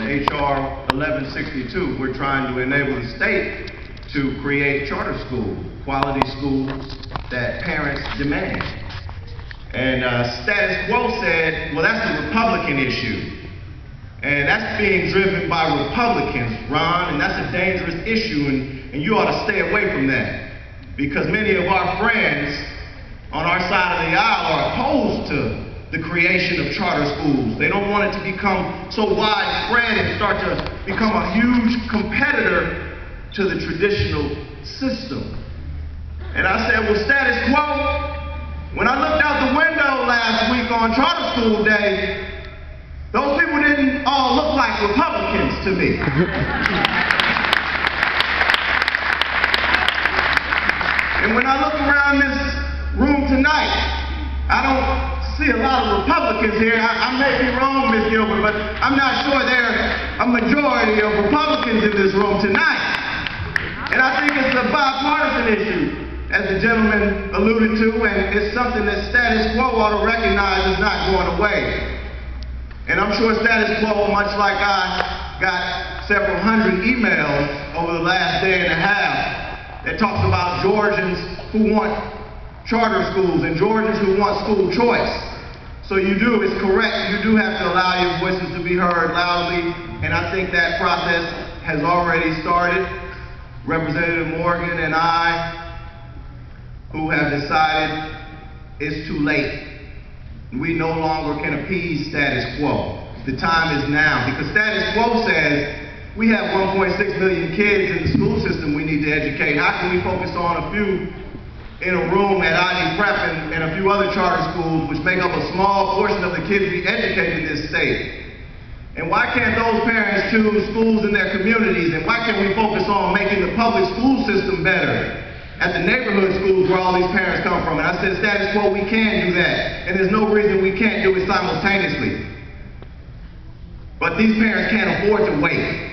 H.R. 1162, we're trying to enable the state to create charter schools, quality schools that parents demand. And status quo said, well, that's a Republican issue. And that's being driven by Republicans, Ron, and that's a dangerous issue, and you ought to stay away from that. Because many of our friends on our side of the aisle are opposed to the creation of charter schools. They don't want it to become so widespread and start to become a huge competitor to the traditional system. And I said, well, status quo, when I looked out the window last week on charter school day, those people didn't all look like Republicans to me. And when I look around this room tonight, I don't see a lot of Republicans here. I may be wrong, Ms. Gilbert, but I'm not sure there are a majority of Republicans in this room tonight. And I think it's a bipartisan issue, as the gentleman alluded to, and it's something that status quo ought to recognize is not going away. And I'm sure status quo, much like I got several hundred emails over the last day and a half that talks about Georgians who want charter schools and Georgians who want school choice. So you do, it's correct, you do have to allow your voices to be heard loudly, and I think that process has already started. Representative Morgan and I, who have decided it's too late. We no longer can appease status quo. The time is now, because status quo says we have 1.6 million kids in the school system we need to educate. How can we focus on a few in a room at ID Prep and a few other charter schools, which make up a small portion of the kids we educate in this state? And why can't those parents choose schools in their communities? And why can't we focus on making the public school system better at the neighborhood schools where all these parents come from? And I said, status quo, we can do that. And there's no reason we can't do it simultaneously. But these parents can't afford to wait.